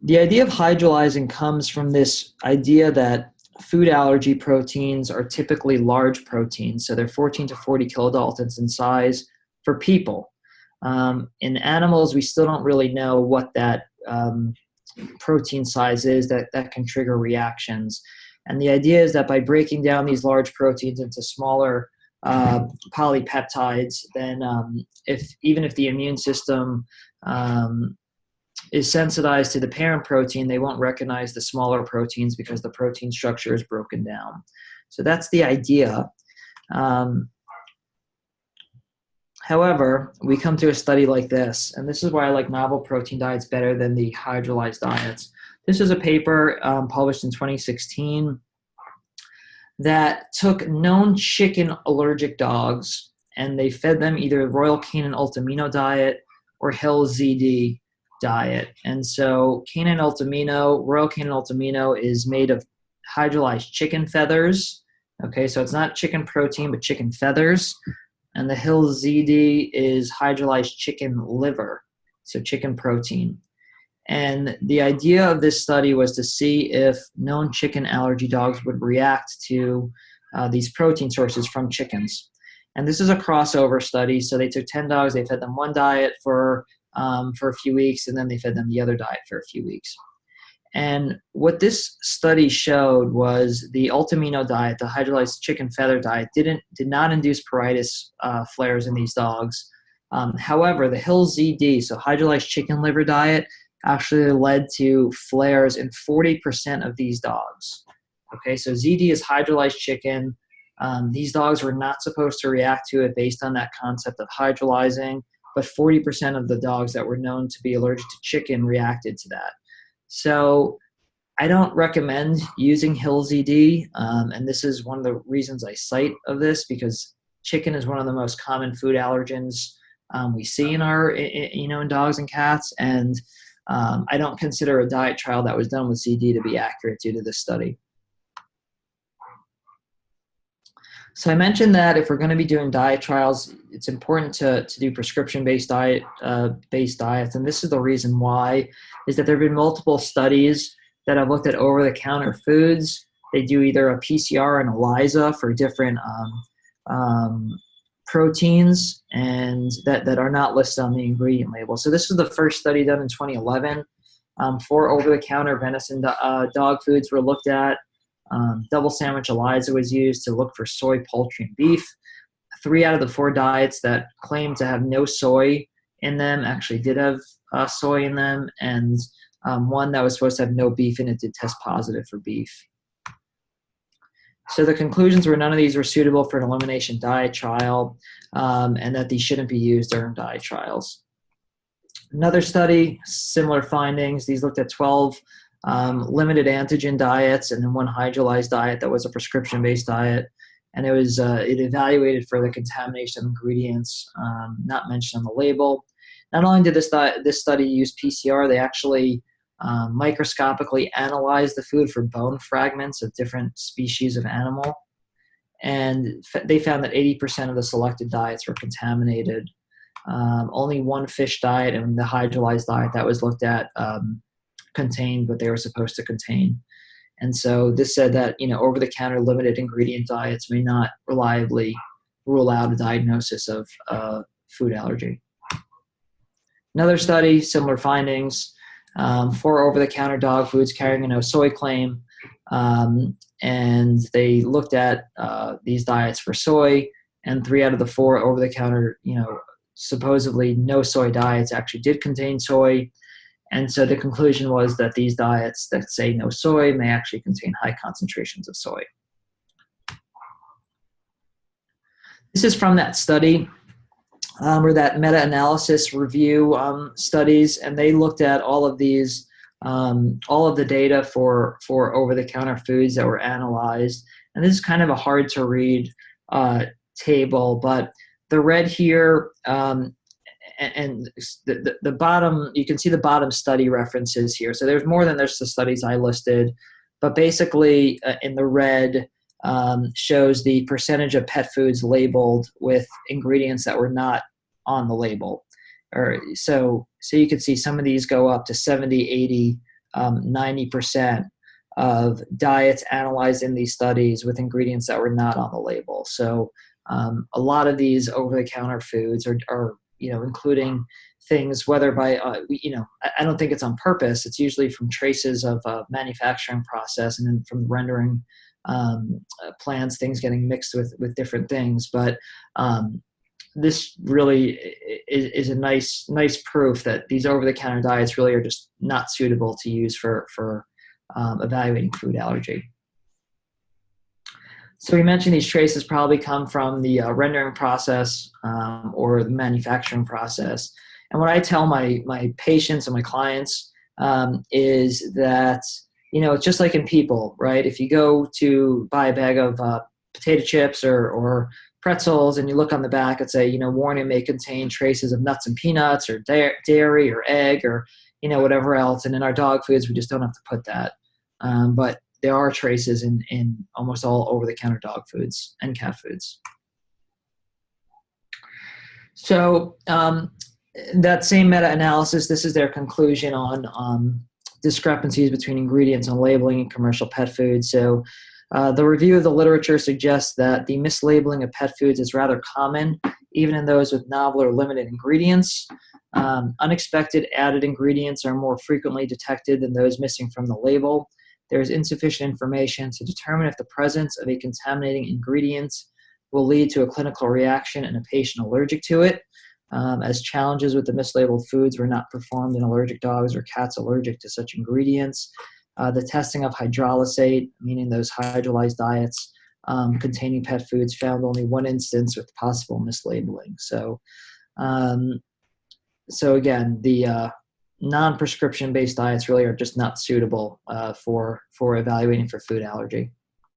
The idea of hydrolyzing comes from this idea that food allergy proteins are typically large proteins, so they're 14 to 40 kilodaltons in size for people. In animals, we still don't really know what that protein size is that can trigger reactions. And the idea is that by breaking down these large proteins into smaller polypeptides, then even if the immune system is sensitized to the parent protein, they won't recognize the smaller proteins because the protein structure is broken down. So that's the idea. However, we come to a study like this, and this is why I like novel protein diets better than the hydrolyzed diets. This is a paper published in 2016 that took known chicken allergic dogs, and they fed them either Royal Canin Ultimino diet or Hill ZD diet. And so Royal Canin Ultimino is made of hydrolyzed chicken feathers. Okay, so it's not chicken protein, but chicken feathers. And the Hill ZD is hydrolyzed chicken liver, so chicken protein. And the idea of this study was to see if known chicken allergy dogs would react to these protein sources from chickens. And this is a crossover study. So they took 10 dogs, they fed them one diet for a few weeks, and then they fed them the other diet for a few weeks. And what this study showed was the Ultimino diet, the hydrolyzed chicken feather diet, did not induce pruritus flares in these dogs. However, the Hill ZD, so hydrolyzed chicken liver diet, actually led to flares in 40% of these dogs. Okay, so ZD is hydrolyzed chicken. These dogs were not supposed to react to it based on that concept of hydrolyzing, but 40% of the dogs that were known to be allergic to chicken reacted to that. So I don't recommend using Hill ZD, and this is one of the reasons I cite of this, because chicken is one of the most common food allergens we see in dogs and cats, and I don't consider a diet trial that was done with ZD to be accurate due to this study. So I mentioned that if we're going to be doing diet trials, it's important to do prescription-based diets, and this is the reason why, is that there have been multiple studies that have looked at over-the-counter foods. They do either a PCR and ELISA for different proteins and that are not listed on the ingredient label. So this is the first study done in 2011. 4 over-the-counter venison dog foods were looked at. Double sandwich ELISA was used to look for soy, poultry, and beef. 3 out of the 4 diets that claimed to have no soy in them actually did have soy in them, and one that was supposed to have no beef in it did test positive for beef. So the conclusions were none of these were suitable for an elimination diet trial, and that these shouldn't be used during diet trials. Another study, similar findings. These looked at 12 limited antigen diets and then 1 hydrolyzed diet that was a prescription-based diet. And it evaluated for the contamination of ingredients not mentioned on the label. Not only did this study use PCR, they actually microscopically analyzed the food for bone fragments of different species of animal. And they found that 80% of the selected diets were contaminated. Only 1 fish diet and the hydrolyzed diet that was looked at contained what they were supposed to contain. And so this said that, over-the-counter limited ingredient diets may not reliably rule out a diagnosis of food allergy. Another study, similar findings, 4 over-the-counter dog foods carrying a no soy claim, and they looked at these diets for soy, and 3 out of the 4 over-the-counter, supposedly no soy diets actually did contain soy. And so the conclusion was that these diets that say no soy may actually contain high concentrations of soy. This is from that study, or that meta-analysis review studies, and they looked at all of these, all of the data for over-the-counter foods that were analyzed. And this is kind of a hard to read table, but the red here, and the bottom, you can see the bottom study references here. So there's more than just the studies I listed, but basically in the red shows the percentage of pet foods labeled with ingredients that were not on the label. So you can see some of these go up to 70, 90% of diets analyzed in these studies with ingredients that were not on the label. So a lot of these over-the-counter foods are including things, whether by, I don't think it's on purpose. It's usually from traces of manufacturing process and then from rendering plants, things getting mixed with different things. But this really is a nice proof that these over-the-counter diets really are just not suitable to use for evaluating food allergy. So we mentioned these traces probably come from the rendering process or the manufacturing process. And what I tell my patients and my clients is that, it's just like in people, right? If you go to buy a bag of potato chips or pretzels and you look on the back and say, warning may contain traces of nuts and peanuts or dairy or egg or, whatever else. And in our dog foods, we just don't have to put that. But there are traces in almost all over-the-counter dog foods and cat foods. So that same meta-analysis, this is their conclusion on discrepancies between ingredients and labeling in commercial pet foods. So the review of the literature suggests that the mislabeling of pet foods is rather common, even in those with novel or limited ingredients. Unexpected added ingredients are more frequently detected than those missing from the label. There is insufficient information to determine if the presence of a contaminating ingredient will lead to a clinical reaction in a patient allergic to it, as challenges with the mislabeled foods were not performed in allergic dogs or cats allergic to such ingredients. The testing of hydrolysate, meaning those hydrolyzed diets containing pet foods, found only one instance with possible mislabeling. So again, the non-prescription based diets really are just not suitable for evaluating for food allergy.